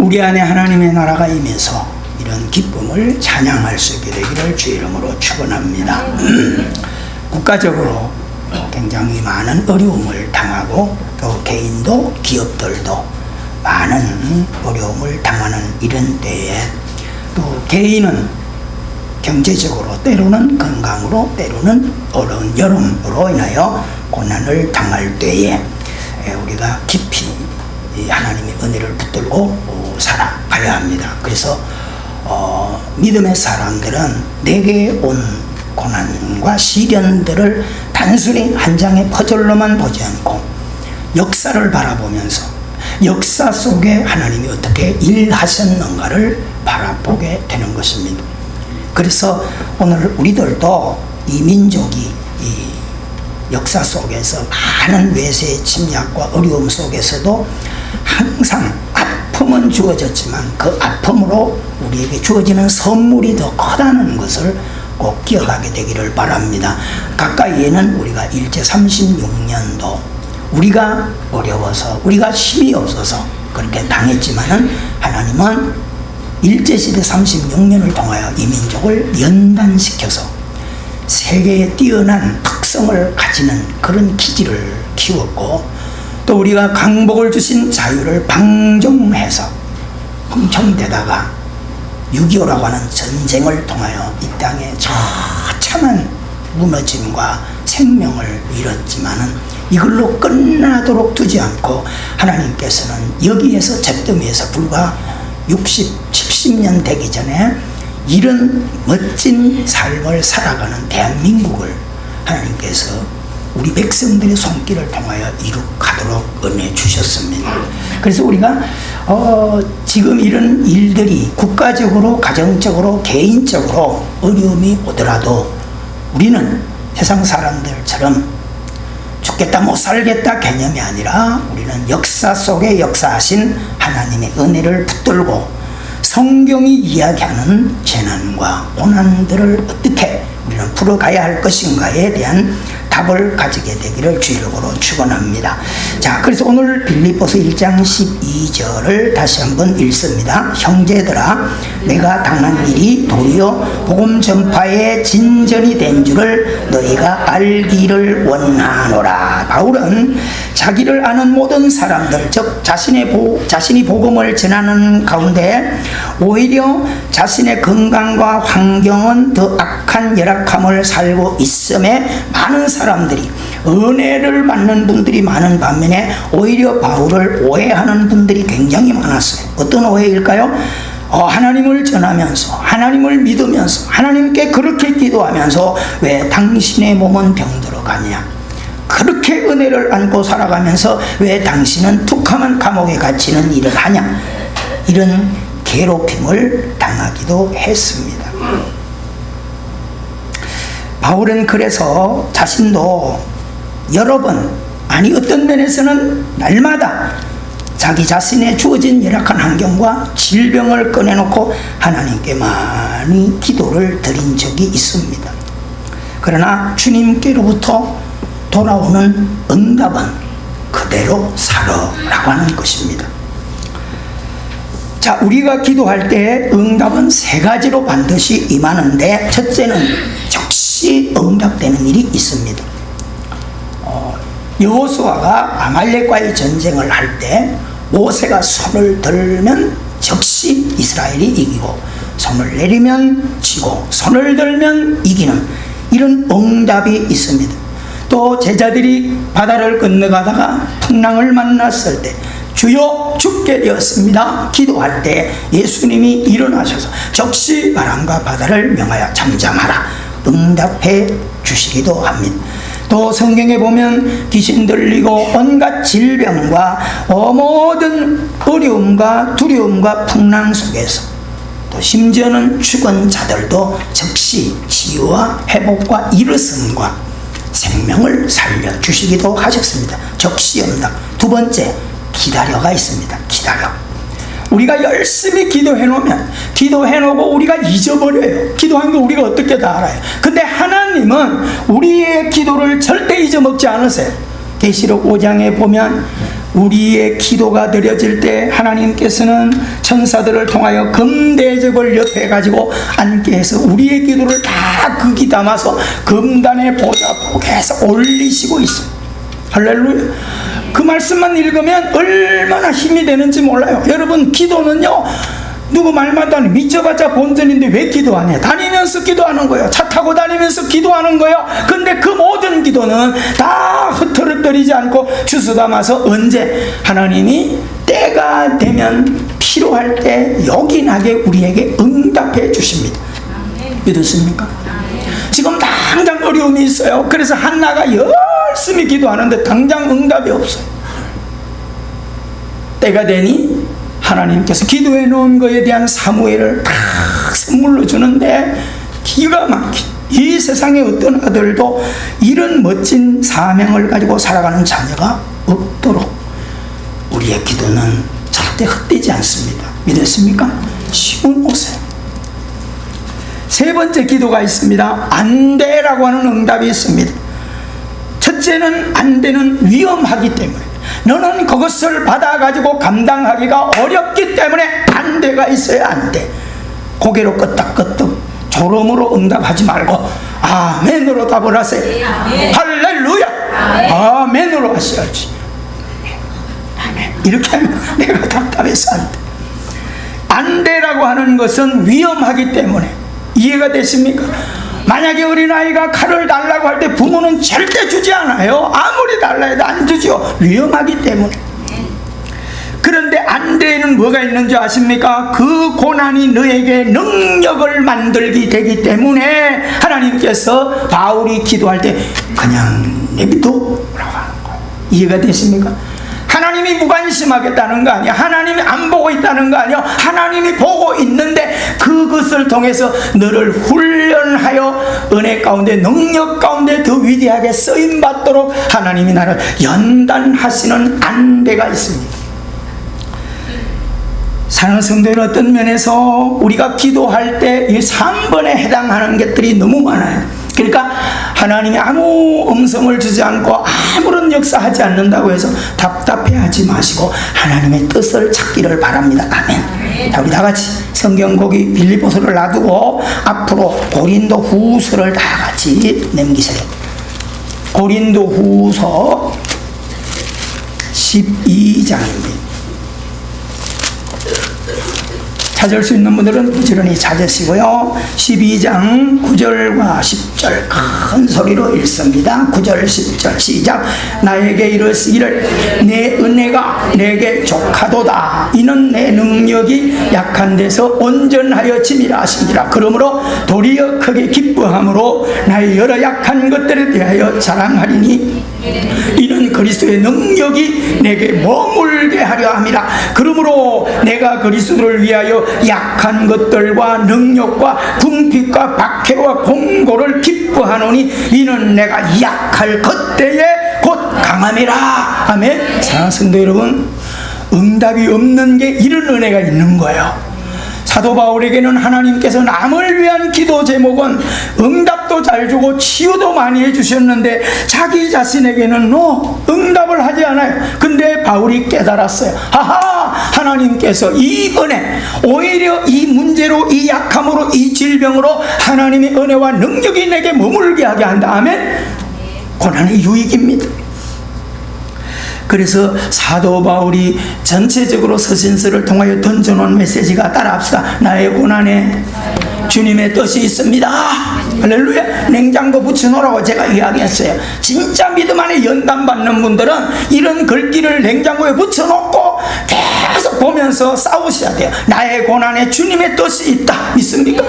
우리 안에 하나님의 나라가 임해서 이런 기쁨을 찬양할 수 있게 되기를 주 이름으로 축원합니다. 국가적으로 굉장히 많은 어려움을 당하고 또 개인도 기업들도 많은 어려움을 당하는 이런 때에 또 개인은 경제적으로 때로는 건강으로 때로는 어려운 여름으로 인하여 고난을 당할 때에 우리가 깊이 하나님의 은혜를 붙들고 살아가야 합니다. 그래서 믿음의 사람들은 내게 온 고난과 시련들을 단순히 한 장의 퍼즐로만 보지 않고 역사를 바라보면서 역사 속에 하나님이 어떻게 일하셨는가를 바라보게 되는 것입니다. 그래서 오늘 우리들도 이 민족이 이 역사 속에서 많은 외세의 침략과 어려움 속에서도 항상 아픔은 주어졌지만 그 아픔으로 우리에게 주어지는 선물이 더 크다는 것을 꼭 기억하게 되기를 바랍니다. 가까이에는 우리가 일제 36년도 우리가 어려워서 우리가 힘이 없어서 그렇게 당했지만은 하나님은 일제시대 36년을 통하여 이 민족을 연단시켜서 세계에 뛰어난 특성을 가지는 그런 기질을 키웠고 또 우리가 강복을 주신 자유를 방종해서 흥청대다가 6.25라고 하는 전쟁을 통하여 이 땅에 처참한 무너짐과 생명을 잃었지만은 이걸로 끝나도록 두지 않고 하나님께서는 여기에서 잿더미에서 불과 60, 70년 되기 전에 이런 멋진 삶을 살아가는 대한민국을 하나님께서 우리 백성들의 손길을 통하여 이룩하도록 은혜 주셨습니다. 그래서 우리가 지금 이런 일들이 국가적으로 가정적으로 개인적으로 어려움이 오더라도 우리는 세상 사람들처럼 죽겠다 못 살겠다 개념이 아니라 우리는 역사 속에 역사하신 하나님의 은혜를 붙들고 성경이 이야기하는 재난과 고난들을 어떻게 우리는 풀어가야 할 것인가에 대한 답을 가지게 되기를 주일으로 축원합니다. 자, 그래서 오늘 빌립보서 1장 12절을 다시 한번 읽습니다. 형제들아, 내가 당한 일이 도리어 복음 전파의 진전이 된 줄을 너희가 알기를 원하노라. 바울은 자기를 아는 모든 사람들, 즉 자신이 복음을 전하는 가운데 오히려 자신의 건강과 환경은 더 악한 열악함을 살고 있음에 많은 사람들이 은혜를 받는 분들이 많은 반면에 오히려 바울을 오해하는 분들이 굉장히 많았어요. 어떤 오해일까요? 하나님을 전하면서 하나님을 믿으면서 하나님께 그렇게 기도하면서 왜 당신의 몸은 병들어 가냐, 그렇게 은혜를 안고 살아가면서 왜 당신은 툭하면 감옥에 갇히는 일을 하냐, 이런 괴롭힘을 당하기도 했습니다. 바울은 그래서 자신도 여러 번, 아니 어떤 면에서는 날마다 자기 자신의 주어진 열악한 환경과 질병을 꺼내놓고 하나님께 많이 기도를 드린 적이 있습니다. 그러나 주님께로부터 돌아오는 응답은 그대로 살아라고 하는 것입니다. 자, 우리가 기도할 때 응답은 세 가지로 반드시 임하는데, 첫째는 즉시 응답되는 일이 있습니다. 여호수아가 아말렉과의 전쟁을 할 때 모세가 손을 들면 즉시 이스라엘이 이기고, 손을 내리면 지고, 손을 들면 이기는 이런 응답이 있습니다. 또 제자들이 바다를 건너가다가 풍랑을 만났을 때 주여 죽게 되었습니다 기도할 때 예수님이 일어나셔서 즉시 바람과 바다를 명하여 잠잠하라 응답해 주시기도 합니다. 또 성경에 보면 귀신 들리고 온갖 질병과 모든 어려움과 두려움과 풍랑 속에서 또 심지어는 죽은 자들도 즉시 치유와 회복과 일어섬과 생명을 살려주시기도 하셨습니다. 즉시 응답. 두 번째, 기다려가 있습니다. 기다려. 우리가 열심히 기도해놓고 우리가 잊어버려요. 기도한 거 우리가 어떻게 다 알아요. 근데 하나님은 우리의 기도를 절대 잊어먹지 않으세요. 계시록 5장에 보면 우리의 기도가 드려질 때 하나님께서는 천사들을 통하여 금대접을 옆에 가지고 앉게 해서 우리의 기도를 다 극이 담아서 금단의 보좌 복에서 올리시고 있어요. 할렐루야. 그 말씀만 읽으면 얼마나 힘이 되는지 몰라요. 여러분, 기도는요, 누구 말만 하니 미쳐봤자 본전인데 왜 기도하냐? 다니면서 기도하는 거예요. 차 타고 다니면서 기도하는 거예요. 근데 그 모든 기도는 다 흐트러뜨리지 않고 주워 담아서 언제 하나님이 때가 되면 필요할 때 요긴하게 우리에게 응답해 주십니다. 믿으십니까? 지금 당장 어려움이 있어요. 그래서 한나가 열심히 기도하는데 당장 응답이 없어요. 때가 되니 하나님께서 기도해 놓은 것에 대한 사무엘을 다 선물로 주는데, 기가 막힌, 이 세상에 어떤 아들도 이런 멋진 사명을 가지고 살아가는 자녀가 없도록 우리의 기도는 절대 헛되지 않습니다. 믿으십니까? 쉬운 오세요. 세 번째 기도가 있습니다. 안 돼라고 하는 응답이 있습니다. 첫째는 안 되는 위험하기 때문에, 너는 그것을 받아가지고 감당하기가 어렵기 때문에 안 돼가 있어야 안 돼. 고개로 끄덕끄덕 조롱으로 응답하지 말고 아멘으로 답을 하세요. 할렐루야. 아멘으로 하셔야지. 이렇게 하면 내가 답답해서 안 돼. 안 돼라고 하는 것은 위험하기 때문에. 이해가 되십니까? 만약에 어린아이가 칼을 달라고 할 때 부모는 절대 주지 않아요. 아무리 달라 해도 안 주죠. 위험하기 때문에. 그런데 안 돼는 뭐가 있는 줄 아십니까? 그 고난이 너에게 능력을 만들게 되기 때문에 하나님께서 바울이 기도할 때 그냥 내비둬라고 하는 거예요. 이해가 되십니까? 하나님이 무관심하겠다는 거 아니야. 하나님이 안 보고 있다는 거 아니야. 하나님이 보고 있는데 그것을 통해서 너를 훈련하여 은혜 가운데, 능력 가운데 더 위대하게 쓰임받도록 하나님이 나를 연단하시는 안대가 있습니다. 사랑하는 성도는 어떤 면에서 우리가 기도할 때 이 3번에 해당하는 것들이 너무 많아요. 그러니까 하나님이 아무 음성을 주지 않고 아무런 역사하지 않는다고 해서 답답해하지 마시고 하나님의 뜻을 찾기를 바랍니다. 아멘. 자, 우리 다 같이 성경 거기 빌립보서를 놔두고 앞으로 고린도 후서를 다 같이 넘기세요. 고린도 후서 12장입니다. 찾을 수 있는 분들은 부지런히 찾으시고요. 12장 9절과 10절 큰 소리로 읽습니다. 9절 10절 시작. 나에게 이르시기를 내 은혜가 내게 족하도다. 이는 내 능력이 약한 데서 온전하여 짐이라 하시니라. 그러므로 도리어 크게 기뻐함으로 나의 여러 약한 것들에 대하여 자랑하리니 이는 그리스도의 능력이 내게 머물게 하려 함이라. 그러므로 내가 그리스도를 위하여 약한 것들과 능력과 궁핍과 박해와 공고를 기뻐하노니 이는 내가 약할 그때에 곧 강함이라. 아멘. 사랑하는 성도 여러분, 응답이 없는 게 이런 은혜가 있는 거예요. 사도 바울에게는 하나님께서 남을 위한 기도 제목은 응답도 잘 주고 치유도 많이 해주셨는데 자기 자신에게는 응답을 하지 않아요. 근데 바울이 깨달았어요. 하나님께서 이 은혜, 오히려 이 문제로, 이 약함으로, 이 질병으로 하나님의 은혜와 능력이 내게 머물게 하게 한다. 아멘. 고난의 유익입니다. 그래서 사도 바울이 전체적으로 서신서를 통하여 던져놓은 메시지가 따라합시다. 나의 고난에 주님의 뜻이 있습니다. 할렐루야. 냉장고 붙여놓으라고 제가 이야기했어요. 진짜 믿음 안에 연단받는 분들은 이런 글귀를 냉장고에 붙여놓고 계속 보면서 싸우셔야 돼요. 나의 고난에 주님의 뜻이 있다. 믿습니까?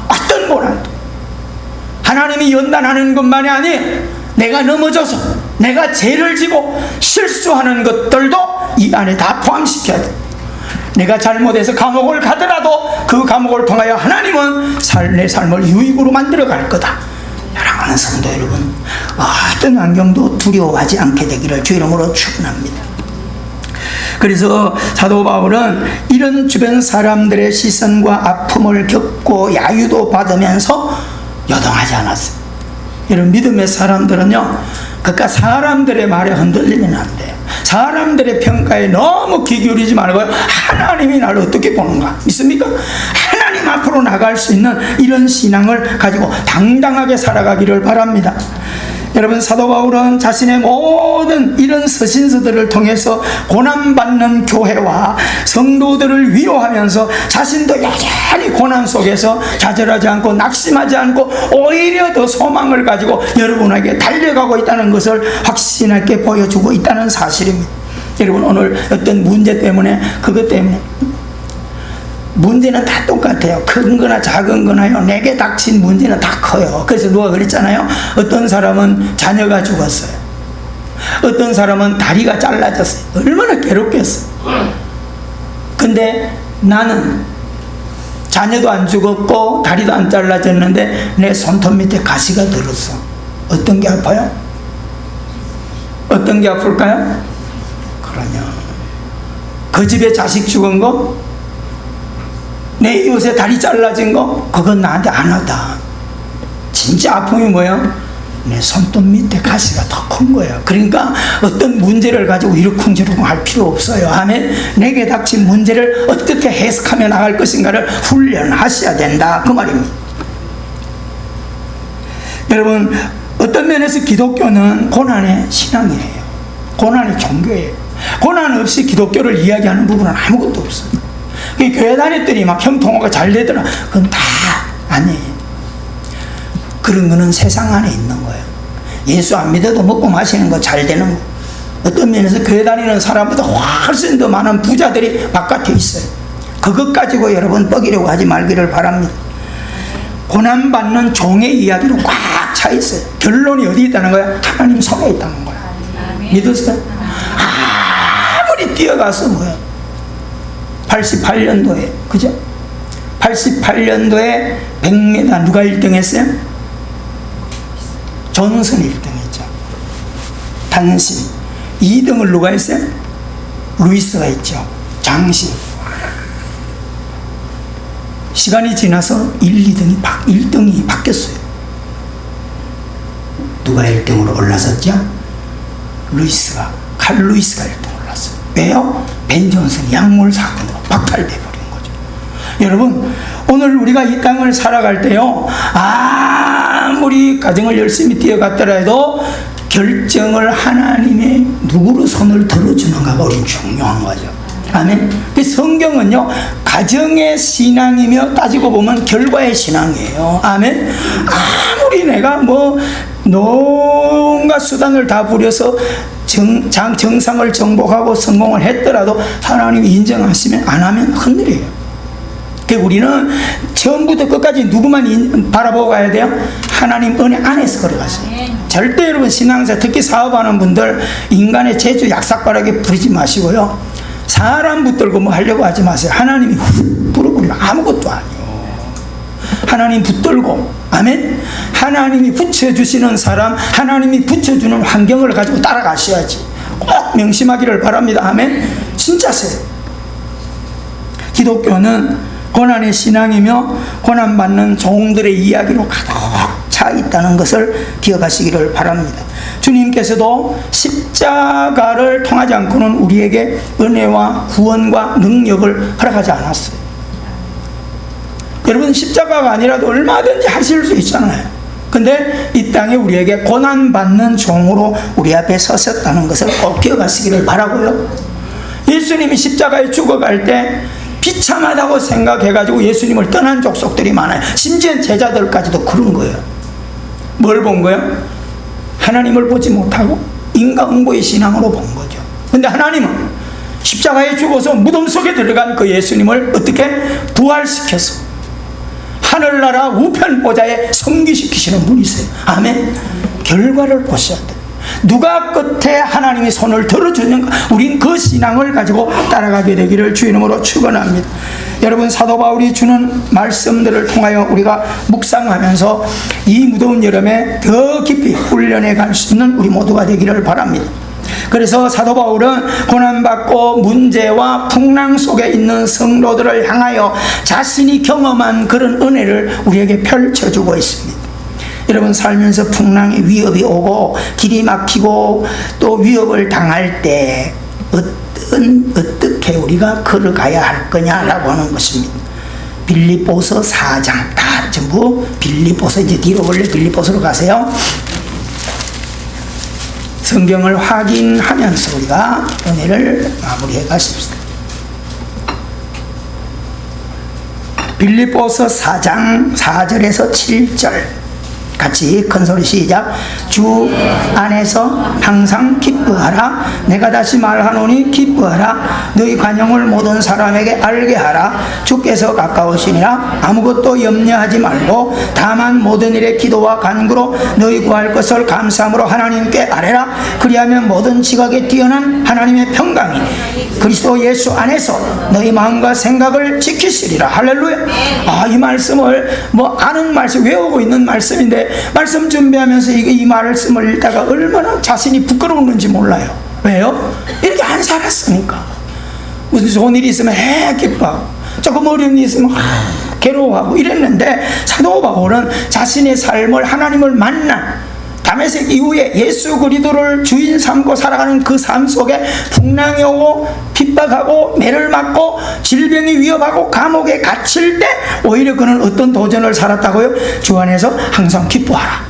어떤 고난도 하나님이 연단하는 것만이 아니에요. 내가 넘어져서 내가 죄를 지고 실수하는 것들도 이 안에 다 포함시켜야 돼. 내가 잘못해서 감옥을 가더라도 그 감옥을 통하여 하나님은 내 삶을 유익으로 만들어 갈 거다. 사랑하는 성도 여러분, 어떤 환경도 두려워하지 않게 되기를 주 이름으로 축원합니다. 그래서 사도 바울은 이런 주변 사람들의 시선과 아픔을 겪고 야유도 받으면서 여동하지 않았어요. 여러분, 믿음의 사람들은요, 그러니까 사람들의 말에 흔들리면 안 돼요. 사람들의 평가에 너무 귀 기울이지 말고 하나님이 나를 어떻게 보는가 믿습니까? 하나님 앞으로 나갈 수 있는 이런 신앙을 가지고 당당하게 살아가기를 바랍니다. 여러분, 사도 바울은 자신의 모든 이런 서신서들을 통해서 고난받는 교회와 성도들을 위로하면서 자신도 여전히 고난 속에서 좌절하지 않고 낙심하지 않고 오히려 더 소망을 가지고 여러분에게 달려가고 있다는 것을 확신하게 보여주고 있다는 사실입니다. 여러분, 오늘 어떤 문제 때문에, 그것 때문에, 문제는 다 똑같아요. 큰 거나 작은 거나요, 내게 닥친 문제는 다 커요. 그래서 누가 그랬잖아요. 어떤 사람은 자녀가 죽었어요. 어떤 사람은 다리가 잘라졌어요. 얼마나 괴롭겠어요. 근데 나는 자녀도 안 죽었고 다리도 안 잘라졌는데 내 손톱 밑에 가시가 들었어. 어떤 게 아파요? 어떤 게 아플까요? 그러냐, 그 집에 자식 죽은 거, 내 이웃에 다리 잘라진 거, 그건 나한테 안 하다. 진짜 아픔이 뭐예요? 내 손톱 밑에 가시가 더 큰 거예요. 그러니까 어떤 문제를 가지고 이러쿵저러쿵 할 필요 없어요. 아멘. 내게 닥친 문제를 어떻게 해석하며 나갈 것인가를 훈련하셔야 된다, 그 말입니다. 여러분, 어떤 면에서 기독교는 고난의 신앙이에요. 고난의 종교예요. 고난 없이 기독교를 이야기하는 부분은 아무것도 없어요. 교회 다녔더니 막 형통화가 잘 되더라. 그건 다 아니에요. 그런 거는 세상 안에 있는 거예요. 예수 안 믿어도 먹고 마시는 거 잘 되는 거. 어떤 면에서 교회 다니는 사람보다 훨씬 더 많은 부자들이 바깥에 있어요. 그것 가지고 여러분 뻐기려고 하지 말기를 바랍니다. 고난받는 종의 이야기로 꽉 차 있어요. 결론이 어디 있다는 거야? 하나님 손에 있다는 거야. 믿으세요? 아무리 뛰어가서 뭐야, 88년도에, 그죠? 88년도에 100m 누가 1등 했어요? 존슨 1등 했죠. 단신. 2등을 누가 했어요? 루이스가 했죠. 장신. 시간이 지나서 1등이 바뀌었어요. 누가 1등으로 올라섰죠? 칼 루이스가 1등 올랐어요. 왜요? 벤 존슨 약물 사건으로 박탈돼 버린 거죠. 여러분, 오늘 우리가 이 땅을 살아갈 때요, 아무리 가정을 열심히 뛰어갔더라도 결정을 하나님의 누구로 손을 들어주는가가 우리 중요한 거죠. 아멘. 그 성경은요, 가정의 신앙이며 따지고 보면 결과의 신앙이에요. 아멘. 아무리 내가 뭐 온갖 수단을 다 부려서 정상을 정복하고 성공을 했더라도 하나님이 인정하시면, 안 하면 큰일이에요. 우리는 처음부터 끝까지 누구만 바라보고 가야 돼요? 하나님 은혜 안에서 걸어가세요. 절대 여러분, 신앙사 특히 사업하는 분들 인간의 재주 약삭바라게 부리지 마시고요, 사람 붙들고 뭐 하려고 하지 마세요. 하나님이 훅 불어버리면 아무것도 아니에요. 하나님 붙들고, 아멘. 하나님이 붙여주시는 사람, 하나님이 붙여주는 환경을 가지고 따라가셔야지. 꼭 명심하기를 바랍니다. 아멘. 진짜세요. 기독교는 고난의 신앙이며 고난받는 종들의 이야기로 가득 차 있다는 것을 기억하시기를 바랍니다. 주님께서도 십자가를 통하지 않고는 우리에게 은혜와 구원과 능력을 허락하지 않았어요. 여러분, 십자가가 아니라도 얼마든지 하실 수 있잖아요. 근데 이 땅에 우리에게 고난받는 종으로 우리 앞에 서셨다는 것을 꼭 기억하시기를 바라고요. 예수님이 십자가에 죽어갈 때 비참하다고 생각해가지고 예수님을 떠난 족속들이 많아요. 심지어 제자들까지도 그런 거예요. 뭘 본 거예요? 하나님을 보지 못하고 인과응보의 신앙으로 본 거죠. 근데 하나님은 십자가에 죽어서 무덤 속에 들어간 그 예수님을 어떻게 부활시켜서 하늘나라 우편 보좌에 성기시키시는 분이세요. 아멘. 결과를 보셔야 돼요. 누가 끝에 하나님이 손을 들어주는가, 우린 그 신앙을 가지고 따라가게 되기를 주 이름으로 축원합니다. 여러분, 사도 바울이 주는 말씀들을 통하여 우리가 묵상하면서 이 무더운 여름에 더 깊이 훈련해 갈 수 있는 우리 모두가 되기를 바랍니다. 그래서 사도 바울은 고난받고 문제와 풍랑 속에 있는 성도들을 향하여 자신이 경험한 그런 은혜를 우리에게 펼쳐주고 있습니다. 여러분 살면서 풍랑의 위협이 오고 길이 막히고 또 위협을 당할 때 어떻게 우리가 걸어가야 할 거냐라고 하는 것입니다. 빌립보서 4장 다 전부 빌립보서, 이제 뒤로 원래 빌립보서로 가세요. 성경을 확인하면서 우리가 은혜를 마무리해 가십시다. 빌립보서 4장 4절에서 7절 같이 큰 소리 시작. 주 안에서 항상 기뻐하라. 내가 다시 말하노니 기뻐하라. 너희 관용을 모든 사람에게 알게 하라. 주께서 가까우시니라. 아무것도 염려하지 말고 다만 모든 일에 기도와 간구로 너희 구할 것을 감사함으로 하나님께 아뢰라. 그리하면 모든 지각에 뛰어난 하나님의 평강이 그리스도 예수 안에서 너희 마음과 생각을 지키시리라. 할렐루야. 이 말씀을 아는 말씀, 외우고 있는 말씀인데 말씀 준비하면서 이 말씀을 읽다가 얼마나 자신이 부끄러웠는지 몰라요. 왜요? 이렇게 안 살았으니까. 무슨 좋은 일이 있으면 기뻐하고 조금 어려운 일이 있으면 괴로워하고 이랬는데, 사도 바울은 자신의 삶을, 하나님을 만난 다메섹 이후에 예수 그리스도를 주인 삼고 살아가는 그 삶 속에 풍랑이 오고 핍박하고 매를 맞고 질병이 위협하고 감옥에 갇힐 때 오히려 그는 어떤 도전을 살았다고요? 주 안에서 항상 기뻐하라.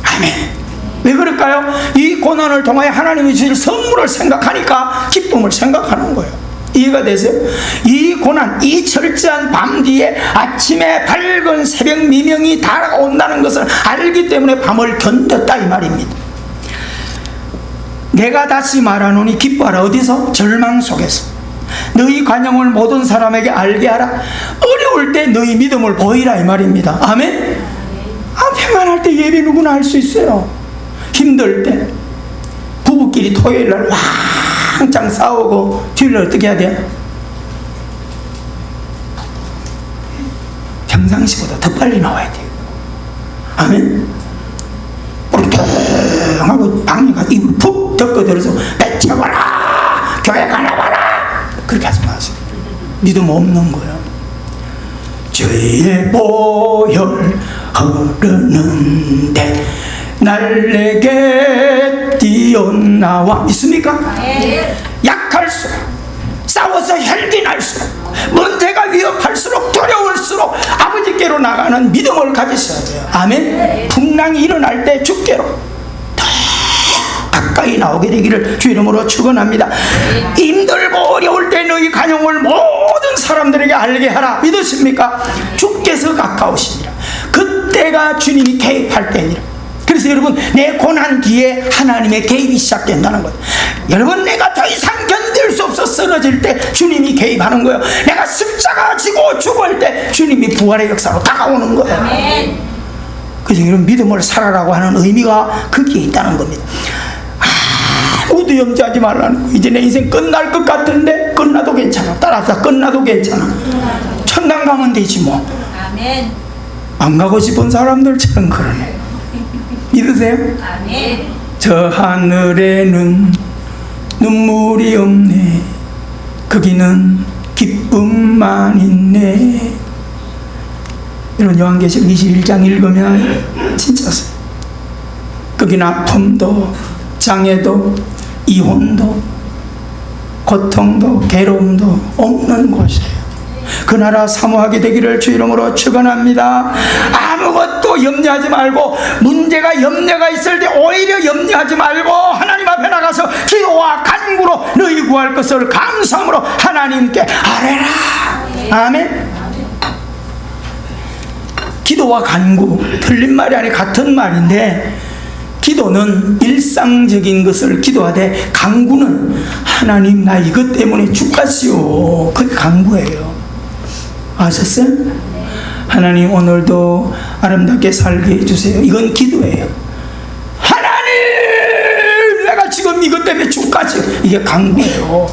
아멘. 왜 그럴까요? 이 고난을 통하여 하나님이 주실 선물을 생각하니까 기쁨을 생각하는 거예요. 이해가 되세요? 이 고난, 이 철저한 밤 뒤에 아침에 밝은 새벽 미명이 다가온다는 것을 알기 때문에 밤을 견뎠다 이 말입니다. 내가 다시 말하노니 기뻐하라. 어디서? 절망 속에서. 너희 관용을 모든 사람에게 알게 하라. 어려울 때 너희 믿음을 보이라 이 말입니다. 아멘? 평안할 때 예배 누구나 할 수 있어요. 힘들 때 부부끼리 토요일날 왕창 싸우고 주일날 어떻게 해야 돼요? 평상시보다 더 빨리 나와야 돼요. 아멘? 하고 방에 가서 입을 푹 덮어들어서 배쳐봐라, 교회 가나봐라, 그렇게 하지 마세요. 믿음 없는 거예요. 주의 보혈 흐르는데 날 내게 뛰어나와. 있습니까? 약할수록, 싸워서 혈기 날수록, 문제가 위협할수록, 두려울수록 아버지께로 나가는 믿음을 가지셔야 돼요. 아멘. 풍랑이 일어날 때 주께로 더 가까이 나오게 되기를 주 이름으로 축원합니다. 힘들고 어려울 때 너희 간용을 모든 사람들에게 알게 하라. 믿으십니까? 주께서 가까우시니라. 그때가 주님이 개입할 때니라. 그래서 여러분, 내 고난 뒤에 하나님의 개입이 시작된다는 거예요. 여러분, 내가 더 이상 견딜 수 없어 쓰러질 때 주님이 개입하는 거예요. 내가 십자가 지고 죽을 때 주님이 부활의 역사로 다가오는 거예요. 그래서 이런 믿음을 살아라고 하는 의미가 거기에 있다는 겁니다. 아무도 염려하지 말라는 거예요. 이제 내 인생 끝날 것 같은데 끝나도 괜찮아. 따라서 끝나도 괜찮아. 천당 가면 되지 뭐. 안 가고 싶은 사람들처럼 그러네. 믿으세요? 아멘. 저 하늘에는 눈물이 없네. 거기는 기쁨만 있네. 이런 요한계시록 21장 읽으면 진짜 거기는 아픔도 장애도 이혼도 고통도 괴로움도 없는 곳이에요. 그 나라 사모하게 되기를 주 이름으로 축원합니다. 아무것도 염려하지 말고, 문제가 염려가 있을 때 오히려 염려하지 말고 하나님 앞에 나가서 기도와 간구로 너희 구할 것을 감사함으로 하나님께 아뢰라. 아멘. 기도와 간구, 틀린 말이 아니 같은 말인데, 기도는 일상적인 것을 기도하되 간구는 하나님 나 이것 때문에 죽겠시오. 그게 간구예요. 아셨어요? 하나님 오늘도 아름답게 살게 해주세요. 이건 기도예요. 하나님 내가 지금 이것 때문에 죽겠시오. 이게 간구예요.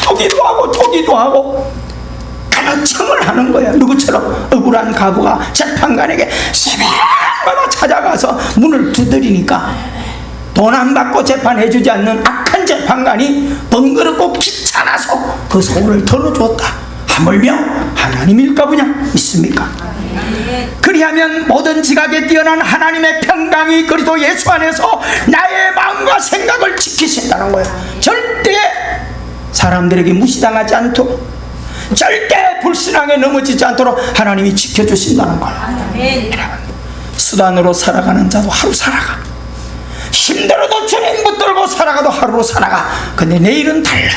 토기도 하고 간청을 하는 거예요. 누구처럼? 억울한 가부가 재판관에게 새벽마다 찾아가서 문을 두드리니까 돈 안 받고 재판해주지 않는 악한 재판관이 번거롭고 귀찮아서 그 소를 털어주었다. 하물며 하나님일까 보냐? 믿습니까? 그리하면 모든 지각에 뛰어난 하나님의 평강이 그리스도 예수 안에서 나의 마음과 생각을 지키신다는 거예요. 절대 사람들에게 무시당하지 않도록, 절대 불신앙에 넘어지지 않도록 하나님이 지켜주신다는 거예요. 수단으로 살아가는 자도 하루 살아가, 힘들어도 주님 붙들고 살아가도 하루로 살아가. 근데 내일은 달라.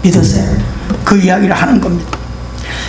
믿으세요? 그 이야기를 하는 겁니다.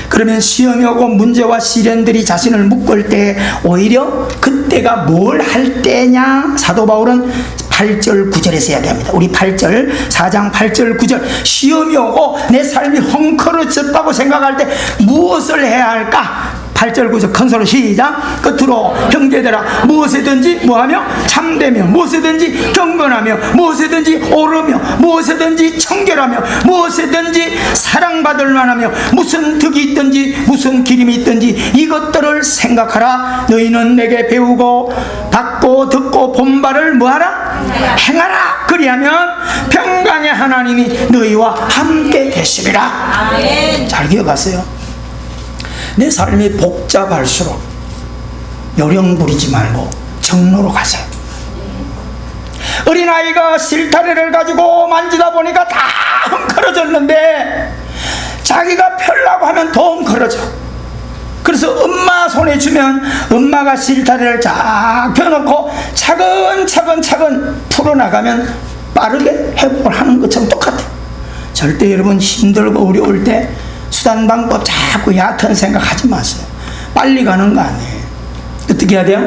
그러면 시험이 오고 문제와 시련들이 자신을 묶을 때 오히려 그때가 뭘 할 때냐? 사도 바울은 8절 9절에서 이야기합니다. 우리 4장 8절 9절. 시험이 오고 내 삶이 헝클어졌다고 생각할 때 무엇을 해야 할까? 8절 9절 큰 소리 시작. 끝으로 형제들아 무엇이든지 뭐하며 참되며 무엇이든지 경건하며 무엇이든지 오르며 무엇이든지 청결하며 무엇이든지 사랑받을 만하며 무슨 덕이 있든지 무슨 기림이 있든지 이것들을 생각하라. 너희는 내게 배우고 받고 듣고 본 바를 뭐하라? 행하라. 그리하면 평강의 하나님이 너희와 함께 되시리라. 잘 기억하세요. 내 삶이 복잡할수록 요령 부리지 말고 정로로 가세요. 어린아이가 실타래를 가지고 만지다 보니까 다 헝클어졌는데 자기가 펴려고 하면 더 헝클어져. 그래서 엄마 손에 주면 엄마가 실타래를 쫙 펴놓고 차근차근 풀어나가면 빠르게 회복을 하는 것처럼 똑같아요. 절대 여러분 힘들고 어려울 때 수단 방법 자꾸 얕은 생각하지 마세요. 빨리 가는 거 아니에요. 어떻게 해야 돼요?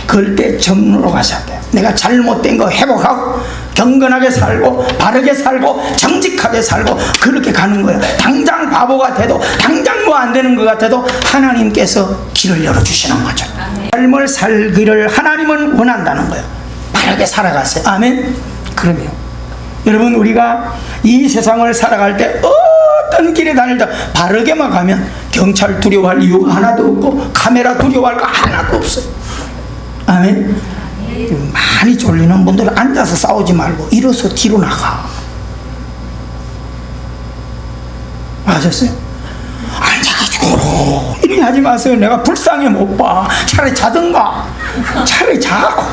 그럴 때 정로로 가셔야 돼요. 내가 잘못된 거 회복하고 경건하게 살고 바르게 살고 정직하게 살고 그렇게 가는 거예요. 당장 바보가 돼도 당장 뭐 안 되는 것 같아도 하나님께서 길을 열어주시는 거죠. 삶을 살기를 하나님은 원한다는 거예요. 바르게 살아가세요. 아멘. 그러면 여러분 우리가 이 세상을 살아갈 때 어떤 길에 다닐다 바르게만 가면 경찰 두려워할 이유가 하나도 없고 카메라 두려워할 거 하나도 없어요. 아멘. 많이 졸리는 분들은 앉아서 싸우지 말고 일어서 뒤로 나가. 아셨어요? 앉아가지고 이렇게 하지 마세요. 내가 불쌍해 못 봐. 차라리 자든가. 차라리 자고.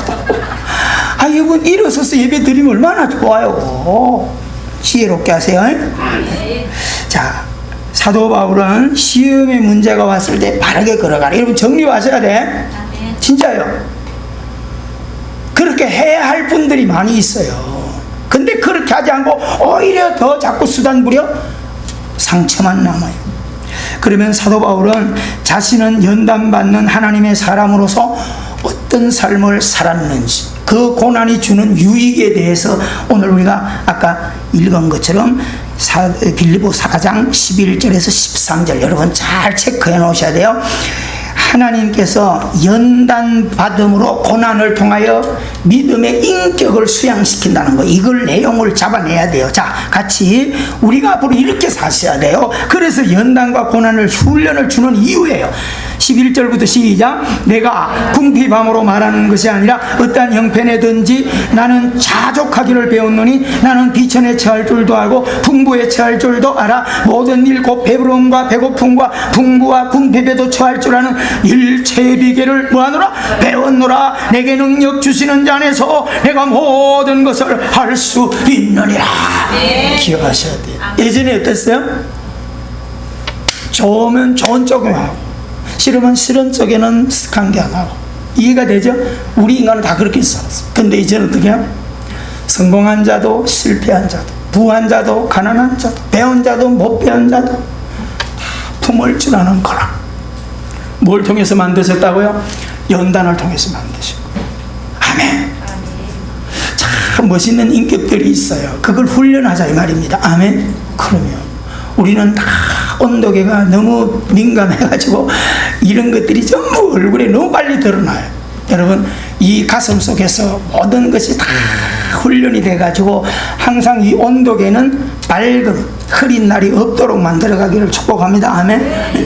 아, 이분 일어서서 예배 드리면 얼마나 좋아요. 지혜롭게 하세요. 자, 사도 바울은 시험의 문제가 왔을 때 바르게 걸어가라. 여러분 정리하셔야 돼. 진짜요. 그렇게 해야 할 분들이 많이 있어요. 근데 그렇게 하지 않고 오히려 더 자꾸 수단 부려 상처만 남아요. 그러면 사도 바울은 자신은 연단받는 하나님의 사람으로서 어떤 삶을 살았는지 그 고난이 주는 유익에 대해서 오늘 우리가 아까 읽은 것처럼 빌립보 4장 11절에서 13절 여러분 잘 체크해 놓으셔야 돼요. 하나님께서 연단받음으로 고난을 통하여 믿음의 인격을 수양시킨다는 거, 이걸 내용을 잡아내야 돼요. 자, 같이 우리가 앞으로 이렇게 사셔야 돼요. 그래서 연단과 고난을 훈련을 주는 이유예요. 11절부터 시작. 내가 궁핍함으로 말하는 것이 아니라 어떠한 형편에든지 나는 자족하기를 배웠노니 나는 비천에 처할 줄도 알고 풍부에 처할 줄도 알아. 모든 일 곧 배부름과 배고픔과 풍부와 궁핍에도 처할 줄 아는 일체의 비결을 뭐하노라? 배웠노라. 내게 능력 주시는 자 안에서 내가 모든 것을 할 수 있느니라. 네. 기억하셔야 돼요. 예전에 어땠어요? 좋으면 좋은 쪽에 하고 싫으면 싫은 쪽에는 관계 안 하고. 이해가 되죠? 우리 인간은 다 그렇게 살았어. 근데 이제는 어떻게 해요? 성공한 자도 실패한 자도 부한 자도 가난한 자도 배운 자도 못 배운 자도 다 품을 줄 아는 거라. 뭘 통해서 만드셨다고요? 연단을 통해서 만드시고. 아멘. 참 멋있는 인격들이 있어요. 그걸 훈련하자 이 말입니다. 아멘. 그러면 우리는 다 온도계가 너무 민감해가지고 이런 것들이 전부 얼굴에 너무 빨리 드러나요. 여러분 이 가슴 속에서 모든 것이 다 훈련이 돼가지고 항상 이 온도계는 밝은 흐린 날이 없도록 만들어가기를 축복합니다. 아멘.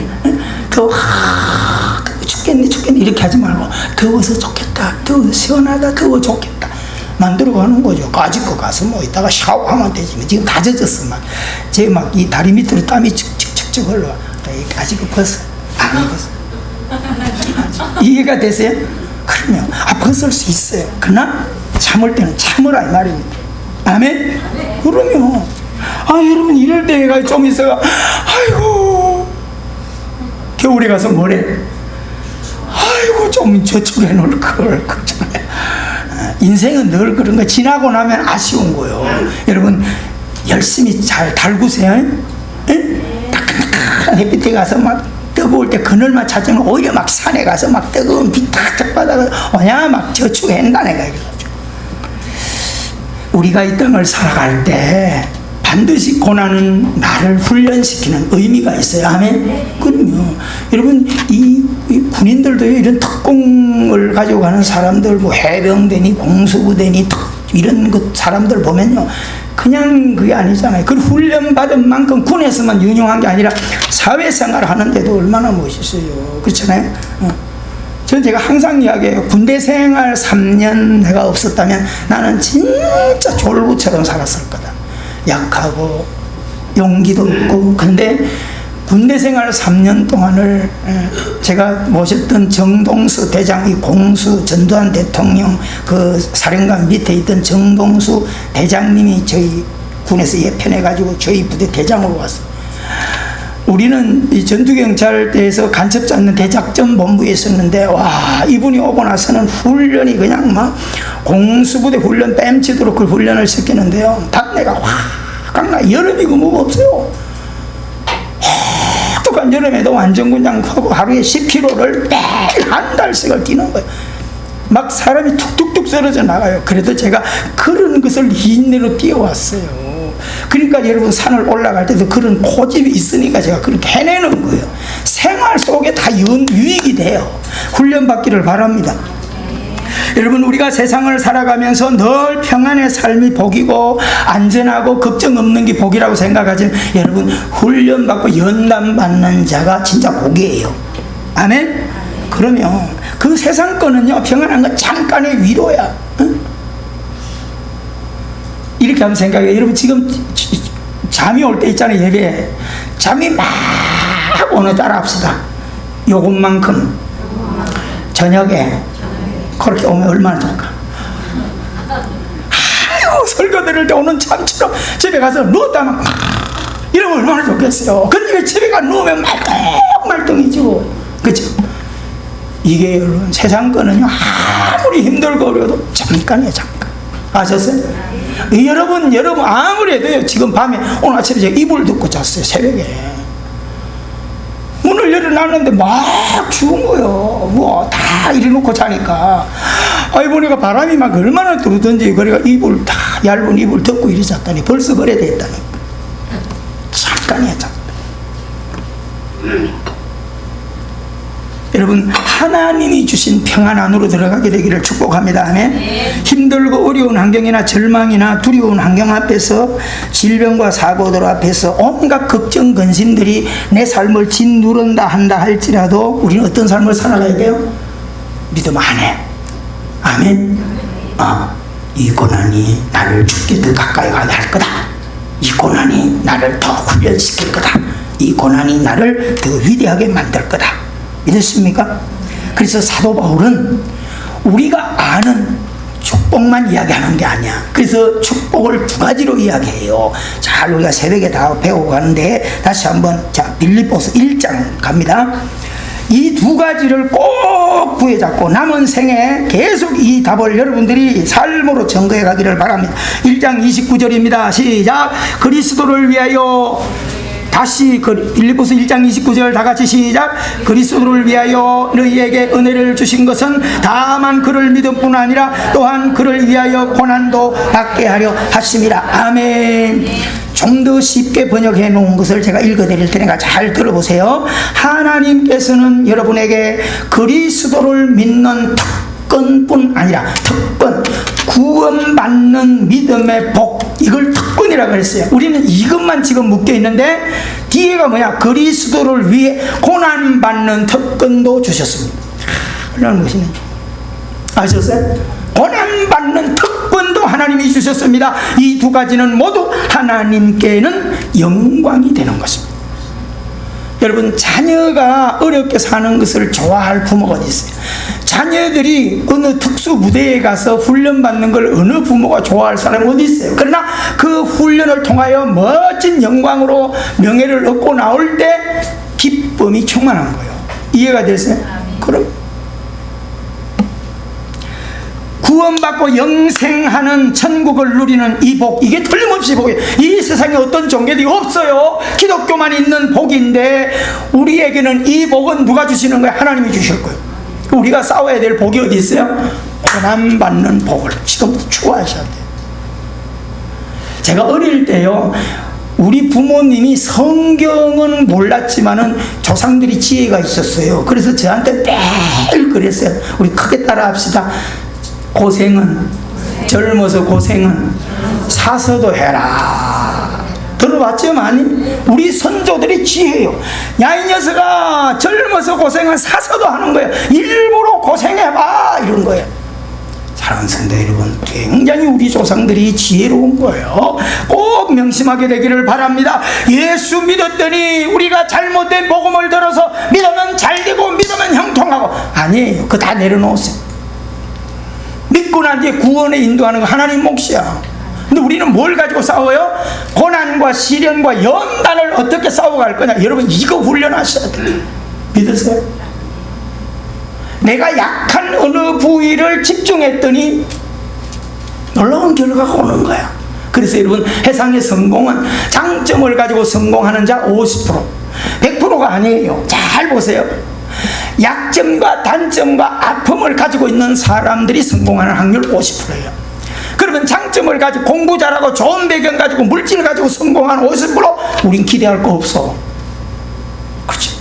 더워 죽겠네 이렇게 하지 말고 더워서 좋겠다, 더워서 시원하다, 더워 좋겠다 만들어가는 거죠. 가지고 가서 뭐 이따가 샤워하면 되지. 지금 다 젖었어. 제 막 이 다리 밑으로 땀이 축축축축 흘러. 가지고 벗어. 안 벗어. 이해가 되세요? 그러면 벗을 수 있어요. 그러나 참을 때는 참으라 이 말입니다. 아멘? 그러면 여러분 이럴 때가 좀 있어가 아이고 겨울에 가서 뭐래? 아이고 좀 저축해 놓을 걸 그렇잖아요. 인생은 늘 그런 거 지나고 나면 아쉬운 거요. 여러분 열심히 잘 달구세요. 따끈따끈한 햇빛에 가서 막 뜨거울 때 그늘만 찾으면 오히려 막 산에 가서 막 뜨거운 비 탁탁 받아서 막 저축한다 내가 이래가지고. 우리가 이 땅을 살아갈 때 반드시 고난은 나를 훈련시키는 의미가 있어요. 아멘? 그럼요. 여러분, 이 군인들도 이런 특공을 가지고 가는 사람들, 뭐 해병대니 공수부대니 이런 것 사람들 보면요. 그냥 그게 아니잖아요. 그 훈련받은 만큼 군에서만 유용한 게 아니라 사회생활 하는데도 얼마나 멋있어요. 그렇잖아요. 저는 제가 항상 이야기해요. 군대 생활 3년 내가 없었다면 나는 진짜 졸부처럼 살았을 거다. 약하고 용기도 없고. 근데 군대 생활 3년 동안을 제가 모셨던 정동수 대장, 이 공수 전두환 대통령 그 사령관 밑에 있던 정동수 대장님이 저희 군에서 예편해가지고 저희 부대 대장으로 왔어요. 우리는 이 전투경찰대에서 간첩 잡는 대작전 본부에 있었는데, 와, 이분이 오고 나서는 훈련이 그냥 막 공수부대 훈련 뺨치도록 그 훈련을 시키는데요. 답내가 확 강나. 여름이고 뭐가 없어요. 혹독한 여름에도 완전군장하고 하루에 10km를 매일 한 달씩을 뛰는 거예요. 막 사람이 툭툭툭 쓰러져 나가요. 그래도 제가 그런 것을 인내로 뛰어왔어요. 그러니까 여러분 산을 올라갈 때도 그런 고집이 있으니까 제가 그렇게 해내는 거예요. 생활 속에 다 유익이 돼요. 훈련받기를 바랍니다. 여러분, 우리가 세상을 살아가면서 늘 평안의 삶이 복이고 안전하고 걱정 없는 게 복이라고 생각하지만, 여러분 훈련받고 연단받는 자가 진짜 복이에요. 아멘? 그러면 그 세상 거는요, 평안한 건 잠깐의 위로야. 응? 이렇게 한번 생각해요. 여러분 지금 잠이 올 때 있잖아요. 예배에 잠이 막 오는 따라 합시다. 요것만큼 저녁에 그렇게 오면 얼마나 좋을까. 아유, 설교 들을 때 오는 잠처럼 집에 가서 누웠다면 이러면 얼마나 좋겠어요. 근데 집에 가서 누우면 말똥이지고. 그렇죠? 이게 여러분 세상 거는요, 아무리 힘들고 어려도 잠깐이에요. 잠깐. 아셨어요? 여러분 아무리 해도요, 지금 밤에 오늘 아침에 제가 이불 덮고 잤어요. 새벽에 문을 열어놨는데 막 추운 거예요. 뭐 다 이래놓고 자니까 보니까 바람이 막 얼마나 들어오던지. 그래가 이불 다 얇은 이불 덮고 이리 잤더니 벌써 그래 됐다니. 잠깐이야 잠깐. 여러분, 하나님이 주신 평안 안으로 들어가게 되기를 축복합니다. 아멘. 힘들고 어려운 환경이나 절망이나 두려운 환경 앞에서, 질병과 사고들 앞에서 온갖 걱정 근심들이 내 삶을 짓누른다 한다 할지라도 우리는 어떤 삶을 살아가야 돼요? 믿음 안에. 아멘. 이 고난이 나를 죽게 더 가까이 가게 할 거다. 이 고난이 나를 더 훈련시킬 거다. 이 고난이 나를 더 위대하게 만들 거다. 믿으십니까? 그래서 사도 바울은 우리가 아는 축복만 이야기하는 게 아니야. 그래서 축복을 두 가지로 이야기해요. 잘 우리가 새벽에 다 배우고 가는데 다시 한번, 자, 빌립보서 1장 갑니다. 이 두 가지를 꼭 부여잡고 남은 생에 계속 이 답을 여러분들이 삶으로 증거해 가기를 바랍니다. 1장 29절입니다. 시작. 그리스도를 위하여, 다시 빌립보서 1장 29절 다 같이 시작. 그리스도를 위하여 너희에게 은혜를 주신 것은 다만 그를 믿음 뿐 아니라 또한 그를 위하여 고난도 받게 하려 하심이라. 아멘. 좀 더 쉽게 번역해 놓은 것을 제가 읽어드릴 테니까 잘 들어보세요. 하나님께서는 여러분에게 그리스도를 믿는 특권뿐 아니라, 특권, 구원받는 믿음의 복, 이걸 특권이라고 했어요. 우리는 이것만 지금 묶여 있는데 뒤에가 뭐야? 그리스도를 위해 고난받는 특권도 주셨습니다. 얼마나 멋있는지 아셨어요? 고난받는 특권도 하나님이 주셨습니다. 이 두 가지는 모두 하나님께는 영광이 되는 것입니다. 여러분, 자녀가 어렵게 사는 것을 좋아할 부모가 어디 있어요? 자녀들이 어느 특수 무대에 가서 훈련받는 걸 어느 부모가 좋아할 사람이 어디 있어요? 그러나 그 훈련을 통하여 멋진 영광으로 명예를 얻고 나올 때 기쁨이 충만한 거예요. 이해가 되세요? 그럼 구원받고 영생하는 천국을 누리는 이 복, 이게 틀림없이 복이에요. 이 세상에 어떤 종교들이 없어요. 기독교만 있는 복인데 우리에게는 이 복은 누가 주시는 거예요? 하나님이 주실 거예요. 우리가 싸워야 될 복이 어디 있어요? 고난받는 복을 지금부터 추구하셔야 돼요. 제가 어릴 때요, 우리 부모님이 성경은 몰랐지만은 조상들이 지혜가 있었어요. 그래서 저한테 매일 그랬어요. 우리 크게 따라합시다. 고생은, 젊어서 고생은 사서도 해라. 들어봤죠 많이? 우리 선조들이 지혜요. 야, 이 녀석아, 젊어서 고생은 사서도 하는 거예요. 일부러 고생해봐, 이런 거예요. 사랑하는 성도 여러분, 굉장히 우리 조상들이 지혜로운 거예요. 꼭 명심하게 되기를 바랍니다. 예수 믿었더니 우리가 잘못된 복음을 들어서 믿으면 잘되고 믿으면 형통하고, 아니에요. 그거 다 내려놓으세요. 믿고 난 뒤에 구원에 인도하는 거 하나님 몫이야. 근데 우리는 뭘 가지고 싸워요? 고난과 시련과 연단을 어떻게 싸워갈 거냐. 여러분, 이거 훈련하셔야 돼요. 믿으세요? 내가 약한 어느 부위를 집중했더니 놀라운 결과가 오는 거야. 그래서 여러분, 세상의 성공은 장점을 가지고 성공하는 자 50%, 100%가 아니에요. 잘 보세요. 약점과 단점과 아픔을 가지고 있는 사람들이 성공하는 확률 50%예요. 그러면 장점을 가지고 공부 잘하고 좋은 배경 가지고 물질 가지고 성공하는 50%, 우린 기대할 거 없어. 그렇죠?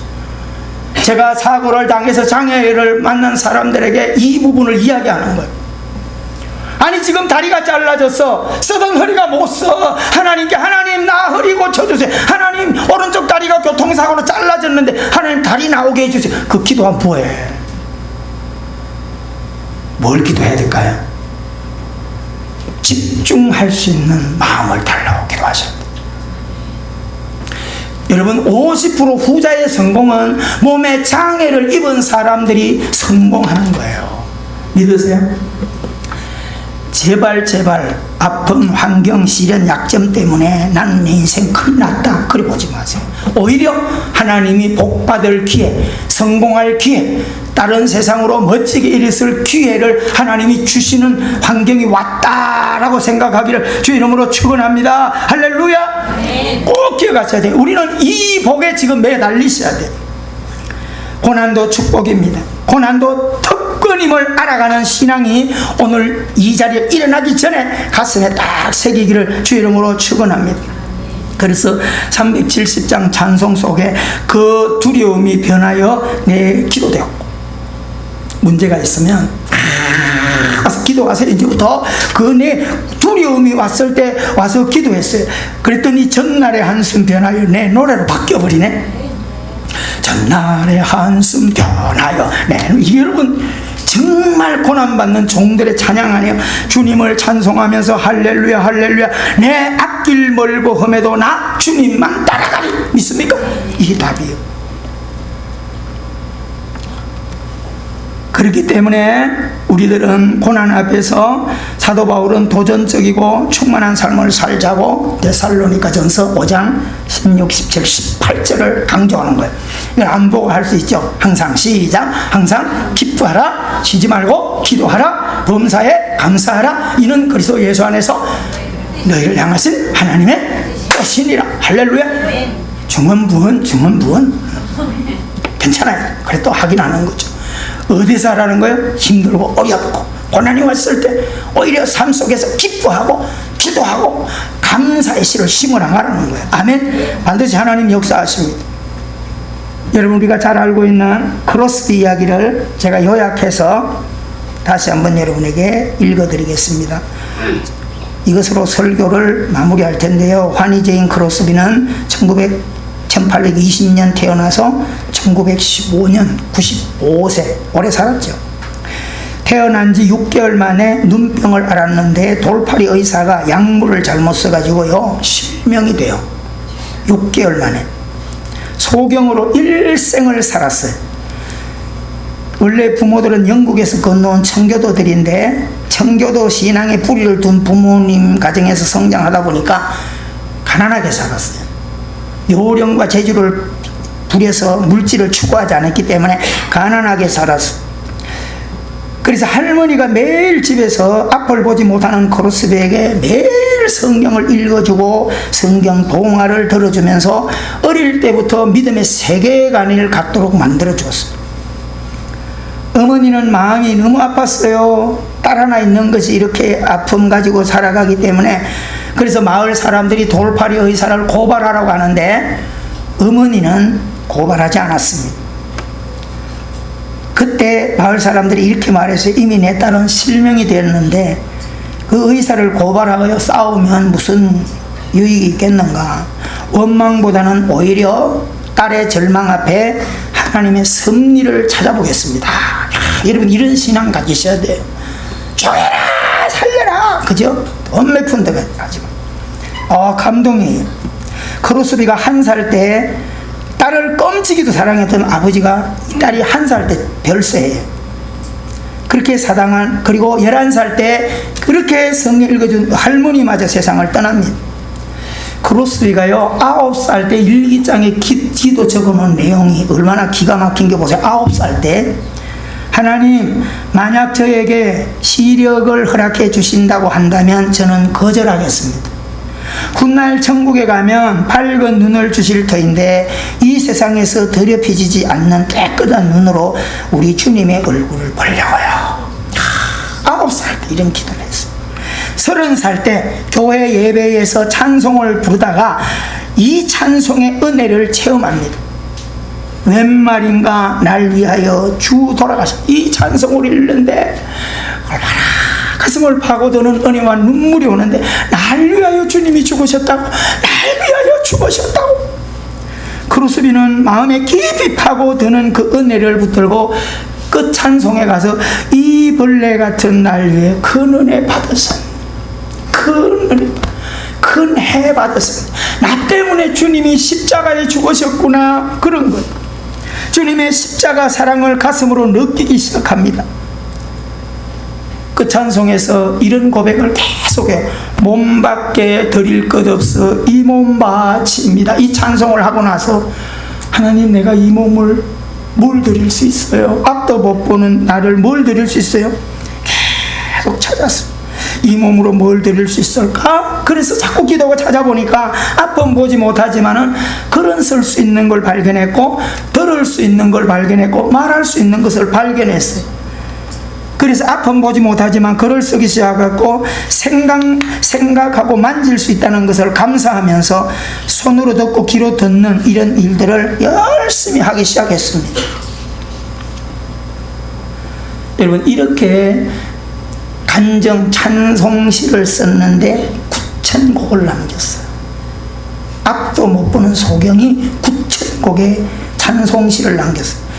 제가 사고를 당해서 장애를 만난 사람들에게 이 부분을 이야기하는 거예요. 아니, 지금 다리가 잘라졌어. 쓰던 허리가 못 써. 하나님께, 하나님 나 허리 고쳐주세요. 하나님 오른쪽 다리가 교통사고로 잘라졌는데 하나님 다리 나오게 해주세요. 그 기도하면 뭐해? 뭘 기도해야 될까요? 집중할 수 있는 마음을 달라고 기도하셔야 돼요. 여러분, 50% 후자의 성공은 몸에 장애를 입은 사람들이 성공하는 거예요. 믿으세요? 제발 아픈 환경, 시련, 약점 때문에 나는 내 인생 큰일 났다, 그래 보지 마세요. 오히려 하나님이 복받을 기회, 성공할 기회, 다른 세상으로 멋지게 일었을 기회를 하나님이 주시는 환경이 왔다라고 생각하기를 주 이름으로 축원합니다. 할렐루야. 꼭 기억하셔야 돼요. 우리는 이 복에 지금 매달리셔야 돼요. 고난도 축복입니다. 고난도 특권임을 알아가는 신앙이 오늘 이 자리에 일어나기 전에 가슴에 딱 새기기를 주 이름으로 축원합니다. 그래서 370장 찬송 속에 그 두려움이 변하여 내 기도되었고, 문제가 있으면 가서 기도하세요. 이제부터 그 내 두려움이 왔을 때 와서 기도했어요. 그랬더니 전날의 한숨 변하여 내 노래로 바뀌어버리네. 전날의 한숨 변하여 여러분, 정말 고난받는 종들의 찬양 아니에요? 주님을 찬송하면서 할렐루야 할렐루야, 내 앞길 멀고 험해도 나 주님만 따라가리. 믿습니까? 이게 답이에요. 그렇기 때문에 우리들은 고난 앞에서 사도 바울은 도전적이고 충만한 삶을 살자고 데살로니가전서 5장 16, 17, 18절을 강조하는 거예요. 이걸 안 보고 할 수 있죠. 항상 시작. 항상 기뻐하라, 쉬지 말고 기도하라, 범사에 감사하라. 이는 그리스도 예수 안에서 너희를 향하신 하나님의 뜻이니라. 할렐루야. 중언부언 괜찮아요. 그래 또 하긴 하는 거죠. 어디서 하라는 거예요? 힘들고 어렵고 고난이 왔을 때 오히려 삶 속에서 기뻐하고 기도하고 감사의 씨를 심어 나가라는 거예요. 아멘. 반드시 하나님 역사하십니다. 여러분, 우리가 잘 알고 있는 크로스비 이야기를 제가 요약해서 다시 한번 여러분에게 읽어드리겠습니다. 이것으로 설교를 마무리할 텐데요. 환희제인 크로스비는 1820년 태어나서 1915년 95세, 오래 살았죠. 태어난 지 6개월 만에 눈병을 앓았는데 돌팔이 의사가 약물을 잘못 써가지고요 실명이 돼요. 6개월 만에 소경으로 일생을 살았어요. 원래 부모들은 영국에서 건너온 청교도들인데 청교도 신앙에 뿌리를 둔 부모님 가정에서 성장하다 보니까 가난하게 살았어요. 요령과 재주를 부려서 물질을 추구하지 않았기 때문에 가난하게 살았어요. 그래서 할머니가 매일 집에서 앞을 보지 못하는 크로스비에게 매일 성경을 읽어주고 성경 동화를 들어주면서 어릴 때부터 믿음의 세계관을 갖도록 만들어주었어요. 어머니는 마음이 너무 아팠어요. 딸 하나 있는 것이 이렇게 아픔 가지고 살아가기 때문에. 그래서 마을 사람들이 돌팔이 의사를 고발하라고 하는데 어머니는 고발하지 않았습니다. 그때 마을 사람들이 이렇게 말했어요. 이미 내 딸은 실명이 되었는데 그 의사를 고발하여 싸우면 무슨 유익이 있겠는가. 원망보다는 오히려 딸의 절망 앞에 하나님의 섭리를 찾아보겠습니다. 여러분 이런 신앙 가지셔야 돼요. 죽여라 살려라, 그죠? 돈 몇 푼데가 가지고. 감동이에요. 크로스비가 1살 때 딸을 껌치기도 사랑했던 아버지가 딸이 1살 때 별세해요. 그렇게 사당한, 그리고 11살 때 그렇게 성경 읽어준 할머니마저 세상을 떠납니다. 크로스비가요 9살 때 일기장에 기도 적어놓은 내용이 얼마나 기가 막힌 게 보세요. 9살 때 하나님, 만약 저에게 시력을 허락해 주신다고 한다면 저는 거절하겠습니다. 훗날 천국에 가면 밝은 눈을 주실 터인데 이 세상에서 더럽혀지지 않는 깨끗한 눈으로 우리 주님의 얼굴을 보려고요. 9살 때 이런 기도를 했어요. 30살 때 교회 예배에서 찬송을 부르다가 이 찬송의 은혜를 체험합니다. 웬 말인가 날 위하여 주 돌아가셨. 이 찬송을 읽는데 얼마나 가슴을 파고드는 은혜와 눈물이 오는데 날 위하여 주님이 죽으셨다고, 날 위하여 죽으셨다고. 크로스비는 마음에 깊이 파고드는 그 은혜를 붙들고 끝 찬송에 가서 이 벌레 같은 날 위해 큰 은혜 받았습니다. 큰 은혜, 큰 해 받았습니다. 나 때문에 주님이 십자가에 죽으셨구나, 그런 것. 주님의 십자가 사랑을 가슴으로 느끼기 시작합니다. 그 찬송에서 이런 고백을 계속해. 몸밖에 드릴 것 없어 이 몸 바칩니다. 이 찬송을 하고 나서 하나님, 내가 이 몸을 뭘 드릴 수 있어요? 앞도 못 보는 나를 뭘 드릴 수 있어요? 계속 찾았어요. 이 몸으로 뭘 드릴 수 있을까? 그래서 자꾸 기도가 찾아보니까 앞은 보지 못하지만은 글은 쓸 수 있는 걸 발견했고, 들을 수 있는 걸 발견했고, 말할 수 있는 것을 발견했어요. 그래서 앞은 보지 못하지만 글을 쓰기 시작했고, 생각하고 만질 수 있다는 것을 감사하면서 손으로 듣고 귀로 듣는 이런 일들을 열심히 하기 시작했습니다. 여러분, 이렇게 간정 찬송시를 썼는데 9,000곡을 남겼어요. 앞도 못 보는 소경이 9,000곡의 찬송시를 남겼어요.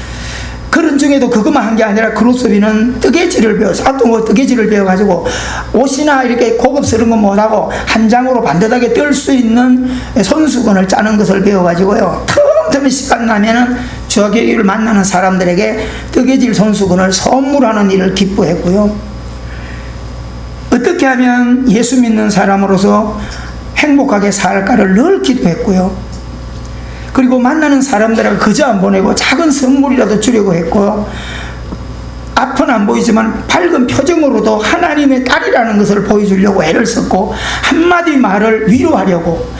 그런 중에도 그것만 한 게 아니라 크로스비는 뜨개질을 배웠어요. 앞도 뭐 뜨개질을 배워가지고 옷이나 이렇게 고급스러운 건 못하고 한 장으로 반듯하게 뜰 수 있는 손수건을 짜는 것을 배워가지고요, 틈틈이 시간 나면은 저기를 만나는 사람들에게 뜨개질 손수건을 선물하는 일을 기뻐했고요. 어떻게 하면 예수 믿는 사람으로서 행복하게 살까를 늘 기도했고요. 그리고 만나는 사람들하고 그저 안 보내고 작은 선물이라도 주려고 했고, 앞은 안 보이지만 밝은 표정으로도 하나님의 딸이라는 것을 보여주려고 애를 썼고, 한마디 말을 위로하려고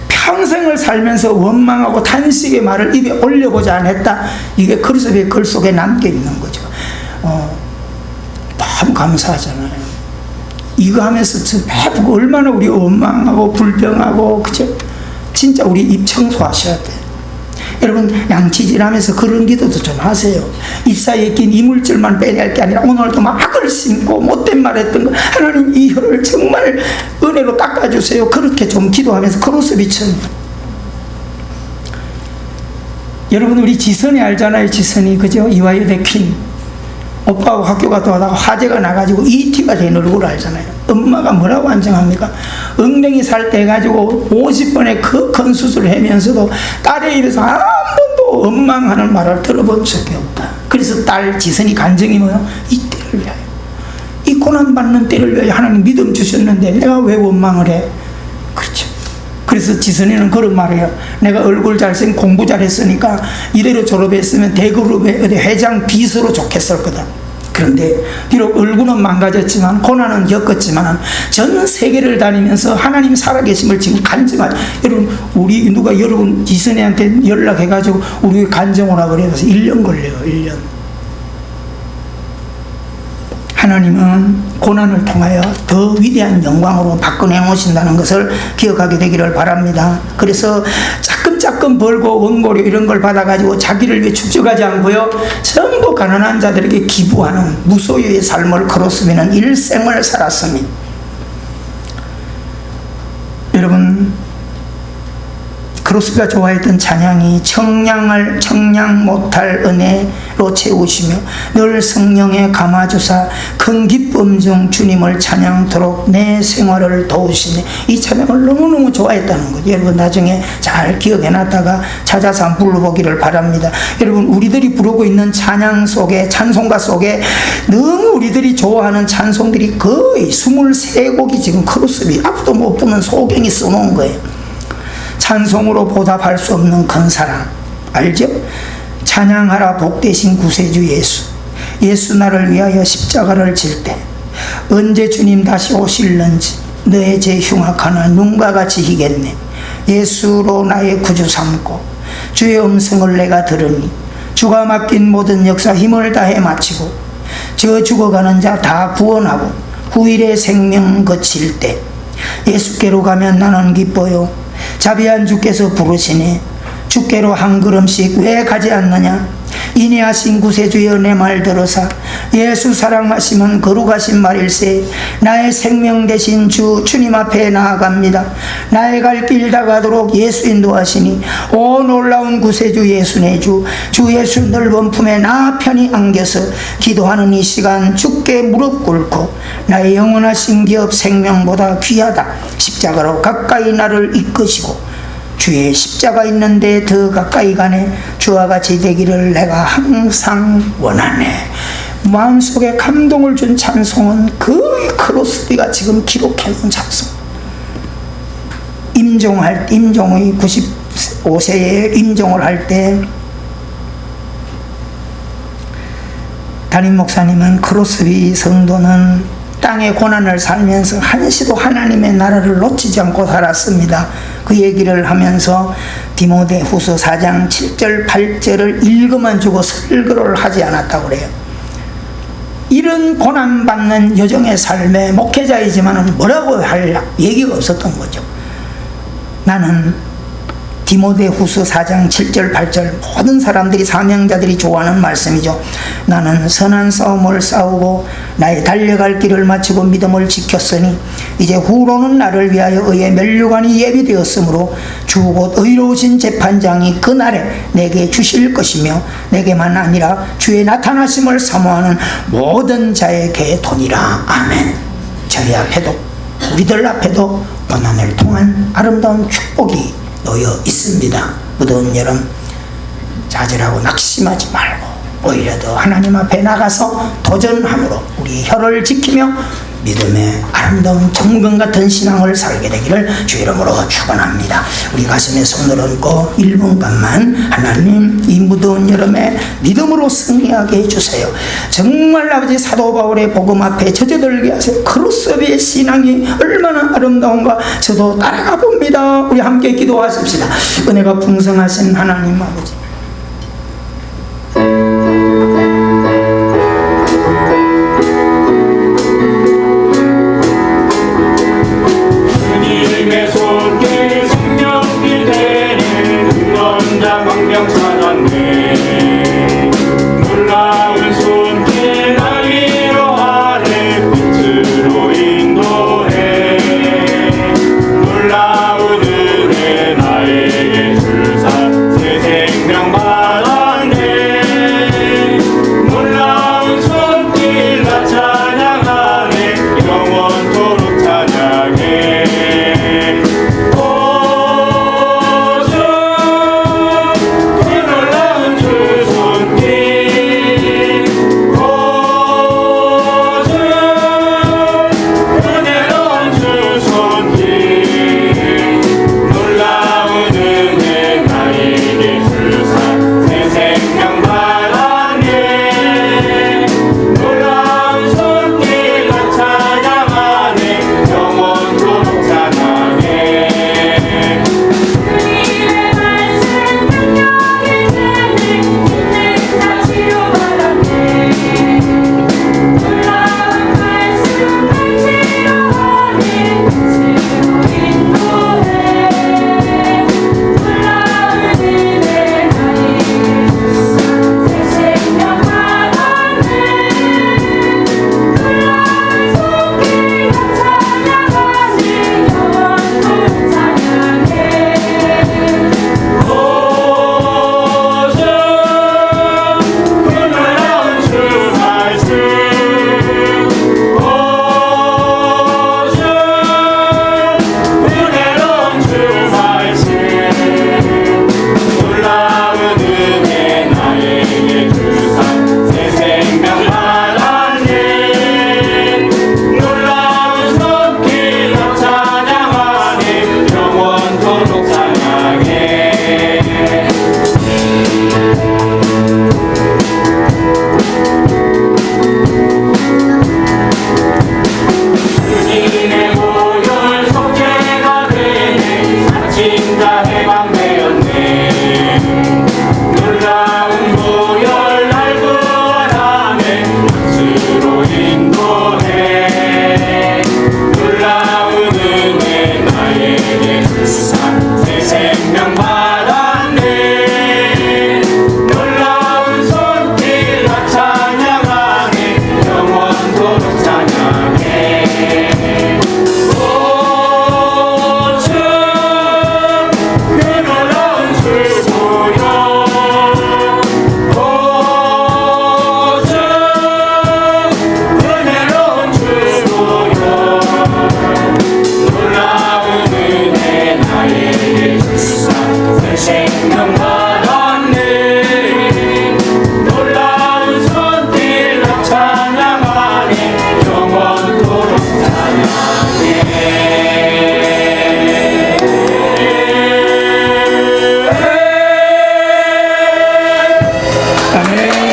평생을 살면서 원망하고 탄식의 말을 입에 올려보지 않았다. 이게 크로스비의 글 속에 남겨있는 거죠. 너무 감사하잖아요. 이거 하면서 배부고 얼마나 우리 원망하고 불평하고, 그죠? 진짜 우리 입 청소하셔야 돼요. 여러분, 양치질하면서 그런 기도도 좀 하세요. 입사에 낀 이물질만 빼낼 게 아니라 오늘도 막 악을 심고 못된 말 했던 거, 하나님 이 혀를 정말 은혜로 닦아주세요. 그렇게 좀 기도하면서 크로스비처럼. 여러분, 우리 지선이 알잖아요. 지선이, 그죠? 이화여대 퀸. 오빠하고 학교 갔다 오다가 화재가 나가지고 ET가 된 얼굴 알잖아요. 엄마가 뭐라고 안정합니까? 엉덩이 살 때 가지고 50번의 그 큰 수술을 하면서도 딸의 입에서 아무 원망하는 말을 들어본 적이 없다. 그래서 딸 지선이 간증이 뭐야? 이 때를 위하여, 이 고난받는 때를 위하여 하나님 믿음 주셨는데 내가 왜 원망을 해? 그렇죠. 그래서 지선이는 그런 말이에요. 내가 얼굴 잘생 공부 잘했으니까 이대로 졸업했으면 대그룹의 회장 비서로 좋겠을 거다. 그런데 비록 얼굴은 망가졌지만 고난은 겪었지만 전 세계를 다니면서 하나님 살아계심을 지금 간증할, 여러분 우리 누가 여러분 지선이한테 연락해가지고 우리 간증 오라 그래서 1년 걸려요. 1년. 하나님은 고난을 통하여 더 위대한 영광으로 바꿔내 오신다는 것을 기억하게 되기를 바랍니다. 그래서 자금 벌고 원고료 이런 걸 받아가지고 자기를 위해 축적하지 않고요, 전부 가난한 자들에게 기부하는 무소유의 삶을 크로스비는 일생을 살았습니다. 여러분, 크로스비가 좋아했던 찬양이 청량 못할 은혜로 채우시며 늘 성령에 감아주사 큰 기쁨 중 주님을 찬양토록 내 생활을 도우시네. 이 찬양을 너무너무 좋아했다는 거죠. 여러분 나중에 잘 기억해놨다가 찾아서 한번 불러보기를 바랍니다. 여러분 우리들이 부르고 있는 찬양 속에, 찬송가 속에 너무 우리들이 좋아하는 찬송들이 거의 23곡이 지금 크로스비 앞도 못 보는 소경이 써놓은 거예요. 찬송으로 보답할 수 없는 큰 사랑 알죠? 찬양하라 복되신 구세주 예수. 예수 나를 위하여 십자가를 질 때 언제 주님 다시 오실는지 너의 죄 흉악하나 눈과 같이 희겠네. 예수로 나의 구주 삼고 주의 음성을 내가 들으니 주가 맡긴 모든 역사 힘을 다해 마치고 저 죽어가는 자 다 구원하고 후일의 생명 거칠 때 예수께로 가면 나는 기뻐요. 자비한 주께서 부르시니 주께로 한 걸음씩 왜 가지 않느냐. 인내하신 구세주여 내 말 들으사 예수 사랑하시면 거룩하신 말일세. 나의 생명 되신 주님 앞에 나아갑니다. 나의 갈 길 다가도록 예수 인도하시니 오 놀라운 구세주 예수 내 주 예수 넓은 품에 나 편히 안겨서 기도하는 이 시간 주께 무릎 꿇고 나의 영원하신 기업 생명보다 귀하다. 십자가로 가까이 나를 이끄시고 주의 십자가 있는데 더 가까이 가네. 주와 같이 되기를 내가 항상 원하네. 마음속에 감동을 준 찬송은 거의 크로스비가 지금 기록해놓은 찬송. 임종의 95세에 임종을 할 때 담임 목사님은 크로스비 성도는 땅의 고난을 살면서 한시도 하나님의 나라를 놓치지 않고 살았습니다. 그 얘기를 하면서 디모데후서 4장 7절 8절을 읽어만 주고 설교를 하지 않았다고 그래요. 이런 고난받는 여정의 삶에 목회자이지만 뭐라고 할 얘기가 없었던 거죠. 나는 디모데후서 4장 7절 8절 모든 사람들이 사명자들이 좋아하는 말씀이죠. 나는 선한 싸움을 싸우고 나의 달려갈 길을 마치고 믿음을 지켰으니 이제 후로는 나를 위하여 의의 면류관이 예비되었으므로 주 곧 의로우신 재판장이 그날에 내게 주실 것이며 내게만 아니라 주의 나타나심을 사모하는 모든 자에게 도니라. 아멘. 저희 앞에도 우리들 앞에도 고난을 통한 아름다운 축복이 놓여 있습니다. 무더운 여름 좌절하고 낙심하지 말고 오히려 더 하나님 앞에 나가서 도전함으로 우리 혀를 지키며 믿음의 아름다운 정금 같은 신앙을 살게 되기를 주 이름으로 축원합니다. 우리 가슴에 손을 얹고 1분간만 하나님 이 무더운 여름에 믿음으로 승리하게 해주세요. 정말 아버지 사도 바울의 복음 앞에 젖어들게 하세요. 크로스비의 신앙이 얼마나 아름다운가 저도 따라가 봅니다. 우리 함께 기도하십시다. 은혜가 풍성하신 하나님 아버지, 놀라운 은혜 나에게 주사 새 생명 음.